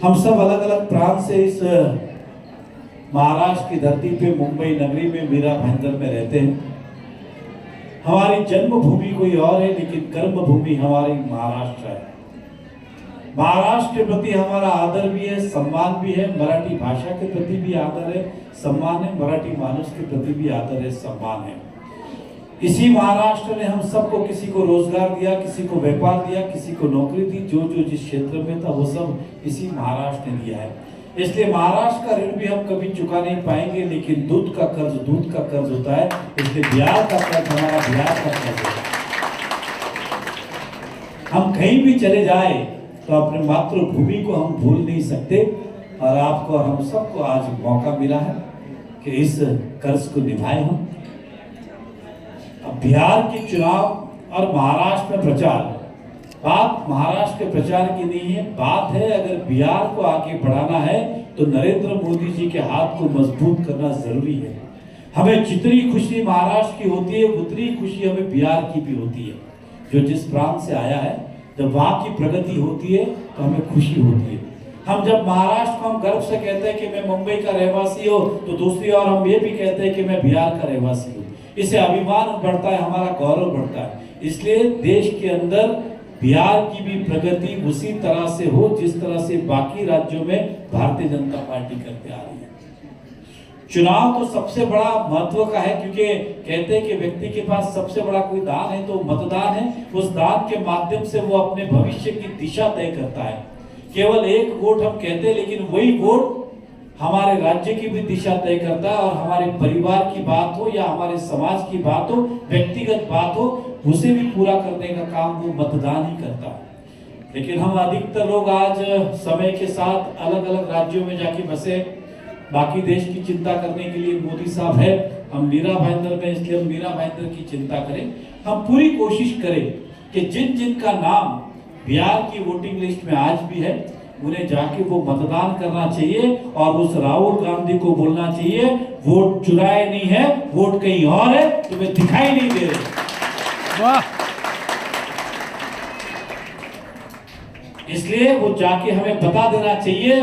हम सब अलग अलग प्रांत से इस महाराष्ट्र की धरती पे मुंबई नगरी में मीरा भाईंदर में रहते हैं। हमारी जन्मभूमि कोई और है, लेकिन कर्म भूमि हमारी महाराष्ट्र है। महाराष्ट्र के प्रति हमारा आदर भी है, सम्मान भी है। मराठी भाषा के प्रति भी आदर है, सम्मान है। मराठी मानुष के प्रति भी आदर है, सम्मान है। इसी महाराष्ट्र ने हम सबको, किसी को रोजगार दिया, किसी को व्यापार दिया, किसी को नौकरी दी। जो जो जिस क्षेत्र में था वो सब इसी महाराष्ट्र ने दिया है। इसलिए महाराष्ट्र का ऋण भी हम कभी चुका नहीं पाएंगे, लेकिन दूध का कर्ज होता है। इसलिए बिहार का कर्ज हमारा बिहार का कर्ज है। हम कहीं भी चले जाए तो अपने मातृभूमि को हम भूल नहीं सकते। और आपको और हम सबको आज मौका मिला है कि इस कर्ज को निभाएं हम। अब बिहार के चुनाव और महाराष्ट्र में प्रचार, बात महाराष्ट्र के प्रचार की नहीं है। बात है, अगर बिहार को आगे बढ़ाना है तो नरेंद्र मोदी जी के हाथ को मजबूत करना जरूरी है। हमें जितनी खुशी महाराष्ट्र की होती है, उतनी खुशी हमें बिहार की भी होती है। जो जिस प्रांत से आया है, जब वहां की प्रगति होती है तो हमें खुशी होती है। हम जब महाराष्ट्र को हम गर्व से कहते हैं कि मैं मुंबई का रहवासी हूँ, तो दूसरी ओर हम ये भी कहते हैं कि मैं बिहार का रहवासी हूँ। इससे अभिमान बढ़ता है, हमारा गौरव बढ़ता है। इसलिए देश के अंदर बिहार की भी प्रगति उसी तरह से हो जिस तरह से बाकी राज्यों में भारतीय जनता पार्टी करते आ रही है। चुनाव तो सबसे बड़ा महत्व का है, क्योंकि कहते हैं कि व्यक्ति के पास सबसे बड़ा कोई दान है तो मतदान है। उस दान के माध्यम से वो अपने भविष्य की दिशा तय करता है। केवल एक वोट हम कहते हैं, लेकिन वही वोट हमारे राज्य की भी दिशा तय करता है। और हमारे परिवार की बात हो या हमारे समाज की बात हो, व्यक्तिगत बात हो, उसे भी पूरा करने का काम वो मतदान ही करता है। लेकिन हम अधिकतर लोग आज समय के साथ अलग अलग राज्यों में जाके बसे। बाकी देश की चिंता करने के लिए मोदी साहब है, हम मीरा भाईंदर में, इसलिए हम मीरा भाईंदर की चिंता करें। हम पूरी कोशिश करें कि जिन जिन का नाम बिहार की वोटिंग लिस्ट में आज भी है, उन्हें जाके वो मतदान करना चाहिए। और उस राहुल गांधी को बोलना चाहिए, वोट चुराए नहीं है, वोट कहीं और है, तुम्हें दिखाई नहीं दे रहे। वाह! इसलिए वो जाके हमें बता देना चाहिए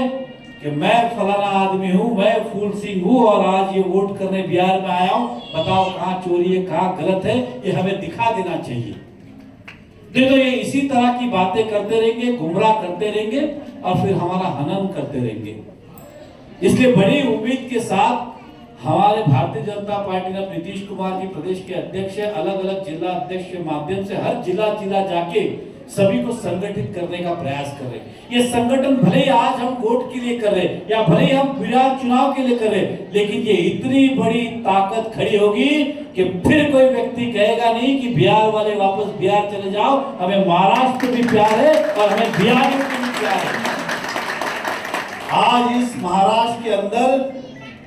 कि मैं फलाना आदमी हूं, मैं फूल सिंह हूं और आज ये वोट करने बिहार में आया हूं। बताओ कहां चोरी है, कहां गलत है, ये हमें दिखा देना चाहिए। नहीं तो ये इसी तरह की बातें करते रहेंगे, गुमराह करते रहेंगे और फिर हमारा हनन करते रहेंगे। इसलिए बड़ी उम्मीद के साथ हमारे भारतीय जनता पार्टी ने नीतीश कुमार जी प्रदेश के अध्यक्ष है, अलग अलग जिला अध्यक्ष के माध्यम से हर जिला जाके सभी को संगठित करने का प्रयास कर रहे हैं। ये संगठन भले ही आज हम वोट के लिए कर रहे हैं या भले ही हम बिहार चुनाव के लिए कर रहे हैं, लेकिन ये इतनी बड़ी ताकत खड़ी होगी कि फिर कोई व्यक्ति कहेगा नहीं कि बिहार वाले वापस बिहार चले जाओ। हमें महाराष्ट्र भी प्यार है और हमें बिहार से भी प्यार है। आज इस महाराष्ट्र के अंदर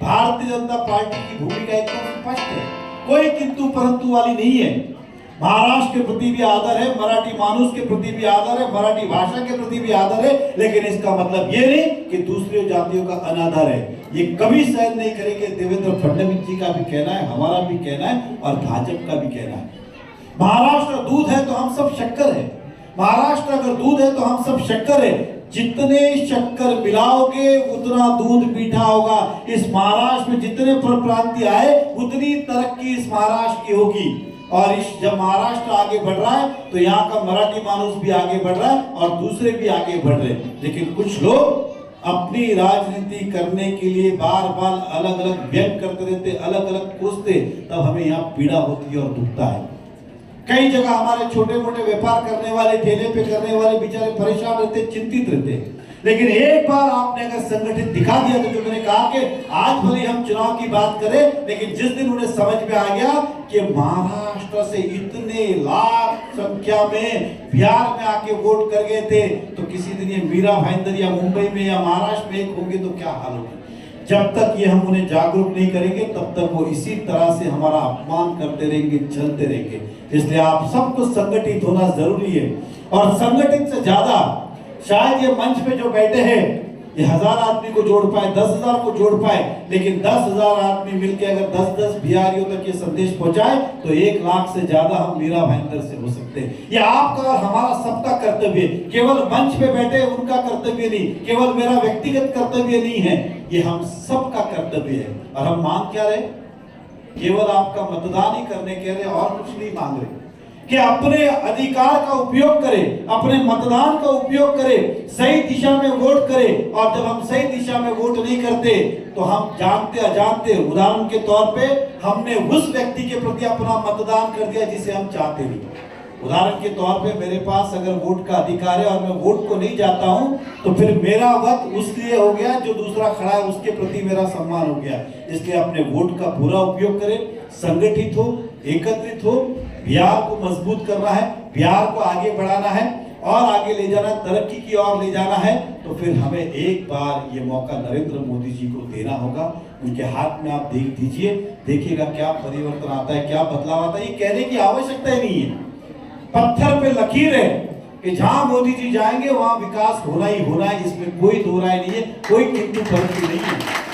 भारतीय जनता पार्टी की भूमिका एकदम स्पष्ट है, कोई किंतु परंतु वाली नहीं है। महाराष्ट्र के प्रति भी आदर है, मराठी मानुष के प्रति भी आदर है, मराठी भाषा के प्रति भी आदर है, लेकिन इसका मतलब ये नहीं कि दूसरी जातियों का अनादर है। ये कभी सहन नहीं करेंगे। देवेंद्र फडणवीस जी का भी कहना है, हमारा भी कहना है और भाजपा का भी कहना है। महाराष्ट्र दूध है तो हम सब शक्कर है। महाराष्ट्र अगर दूध है तो हम सब शक्कर है। जितने शक्कर मिलाओगे उतना दूध मीठा होगा। इस महाराष्ट्र में जितने प्रांतीय आए उतनी तरक्की इस महाराष्ट्र की होगी। और इस जब महाराष्ट्र आगे बढ़ रहा है तो यहाँ का मराठी मानुष भी आगे बढ़ रहा है और दूसरे भी आगे बढ़ रहे हैं। लेकिन कुछ लोग अपनी राजनीति करने के लिए बार बार अलग अलग व्यंग करते रहते, अलग अलग कोसते, तब हमें यहाँ पीड़ा होती है और दुखता है। कई जगह हमारे छोटे मोटे व्यापार करने वाले, ठेले पे करने वाले बेचारे परेशान रहते, चिंतित रहते। लेकिन एक बार आपने अगर संगठित दिखा दिया तो जो मैंने कहा कि आज भले हम चुनाव की बात करें, लेकिन जिस दिन उन्हें समझ में आ गया कि महाराष्ट्र से इतने लाख संख्या में बिहार में आके वोट कर गए थे, तो किसी दिन ये मीरा भाईंदर या मुंबई में या महाराष्ट्र में एक होंगे तो क्या हाल होगा। जब तक ये हम उन्हें जागरूक नहीं करेंगे तब तक वो इसी तरह से हमारा अपमान करते रहेंगे, चलते रहेंगे। इसलिए आप सबको संगठित होना जरूरी है। और संगठित से ज्यादा शायद ये मंच पे जो बैठे हैं ये 1000 आदमी को जोड़ पाए, 10,000 को जोड़ पाए, लेकिन 10,000 आदमी मिलकर अगर 10-10 बिहारियों तक ये संदेश पहुंचाए तो 1 लाख से ज्यादा हम मीरा भाईंदर से हो सकते हैं। ये आपका और हमारा सबका कर्तव्य है, केवल मंच पे बैठे उनका कर्तव्य नहीं, केवल मेरा व्यक्तिगत कर्तव्य नहीं है, ये हम सबका कर्तव्य है। और हम मांग क्या रहे? केवल आपका मतदान ही करने के लिए, और कुछ नहीं मांग रहे, कि अपने अधिकार का उपयोग करें, अपने मतदान का उपयोग करें, सही दिशा में वोट करें। और जब हम सही दिशा में वोट नहीं करते तो हम जानते अजानते, उदाहरण के तौर पे हमने उस व्यक्ति के प्रति अपना मतदान कर दिया जिसे हम चाहते नहीं। उदाहरण के तौर पे मेरे पास अगर वोट का अधिकार है और मैं वोट को नहीं जाता हूं तो फिर मेरा वक्त उस लिए हो गया, जो दूसरा खड़ा है उसके प्रति मेरा सम्मान हो गया। इसलिए अपने वोट का पूरा उपयोग करें, संगठित हो, एकत्रित हो। बिहार को मजबूत करना है, बिहार को आगे बढ़ाना है और आगे ले जाना, तरक्की की ओर ले जाना है, तो फिर हमें एक बार ये मौका नरेंद्र मोदी जी को देना होगा। उनके हाथ में आप देख दीजिए, देखिएगा क्या परिवर्तन आता है, क्या बदलाव आता है। ये कहने की आवश्यकता ही नहीं है, पत्थर पे लकीर है कि जहां मोदी जी जाएंगे वहां विकास होना ही होना है, इसमें कोई दो राय नहीं है, कोई किंतु परंतु नहीं है।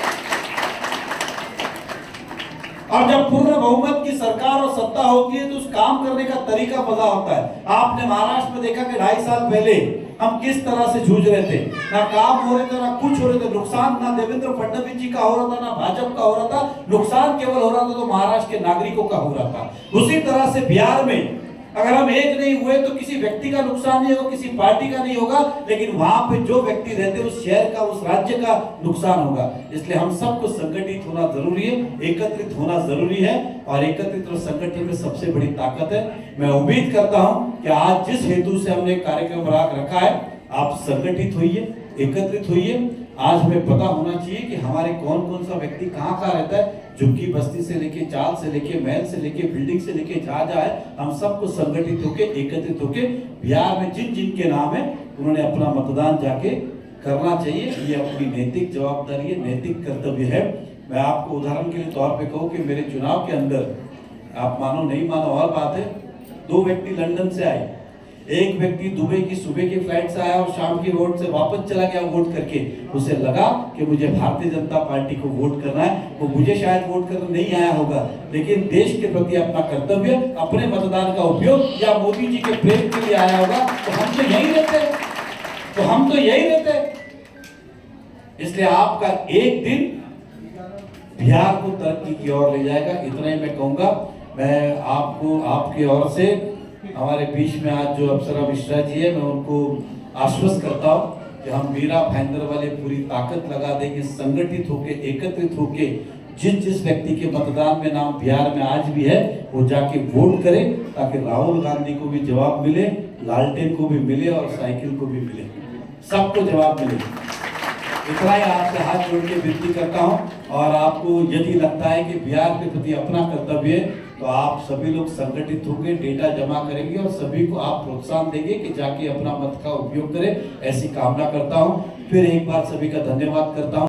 और जब पूर्ण बहुमत की सरकार और सत्ता होती है तो उस काम करने का तरीका मजा होता है। आपने महाराष्ट्र में देखा कि 2.5 साल पहले हम किस तरह से जूझ रहे थे, ना काम हो रहे थे, ना कुछ हो रहे थे। नुकसान ना देवेंद्र फडणवीस जी का हो रहा था, ना भाजपा का हो रहा था, नुकसान केवल हो रहा था तो महाराष्ट्र के नागरिकों का हो रहा था। उसी तरह से बिहार में अगर हम एक नहीं हुए तो किसी व्यक्ति का नुकसान नहीं होगा, किसी पार्टी का नहीं होगा, लेकिन वहां पे जो व्यक्ति रहते हैं उस शहर का, उस राज्य का नुकसान होगा। इसलिए हम सबको संगठित होना जरूरी है, एकत्रित होना जरूरी है, और एकत्रित और संगठन में सबसे बड़ी ताकत है। मैं उम्मीद करता हूं कि आज जिस हेतु से हमने कार्यक्रम रखा है, आप संगठित होइए, एकत्रित होइए। आज हमें पता होना चाहिए कि हमारे कौन कौन सा व्यक्ति कहाँ कहाँ रहता है, झुग्गी बस्ती से लेके, चाल से लेके, महल से लेके, बिल्डिंग से लेके, जहाँ जहाँ है, हम सबको संगठित होके, एकत्रित होके बिहार में जिन जिन के नाम है उन्होंने अपना मतदान जाके करना चाहिए। ये अपनी नैतिक जवाबदारी है, नैतिक कर्तव्य है। मैं आपको उदाहरण के लिए तौर पे कहूँ कि मेरे चुनाव के अंदर, आप मानो नहीं मानो और बात है, 2 व्यक्ति लंदन से आए, एक व्यक्ति दुबई की सुबह की फ्लाइट से आया और शाम की रोड से वापस चला गया वोट करके। उसे लगा कि मुझे भारतीय जनता पार्टी को वोट करना है, वो मुझे शायद वोट करने नहीं आया होगा, लेकिन देश के प्रति अपना कर्तव्य, अपने मतदान का उपयोग या मोदी जी के प्रेम के लिए आया होगा। तो हम तो यही रहते, इसलिए आपका एक दिन बिहार को तरक्की की ओर ले जाएगा। इतना ही मैं कहूंगा। मैं आपको, आपकी ओर से, हमारे बीच में आज जो अप्सरा मिश्रा जी है, मैं उनको आश्वस्त करता हूँ कि हम मीरा भाईंदर वाले पूरी ताकत लगा देंगे, संगठित होके, एकत्रित होके। जिस व्यक्ति के मतदान में नाम बिहार में आज भी है वो जाके वोट करे, ताकि राहुल गांधी को भी जवाब मिले, लालटेन को भी मिले और साइकिल को भी मिले, सबको जवाब मिले। इतना ही आपसे हाथ जोड़ के विनती करता हूं। और आपको यदि लगता है कि बिहार के प्रति अपना कर्तव्य है तो आप सभी लोग संगठित होकर डेटा जमा करेंगे और सभी को आप प्रोत्साहन देंगे कि जाके अपना मत का उपयोग करें, ऐसी कामना करता हूं। फिर एक बार सभी का धन्यवाद करता हूं।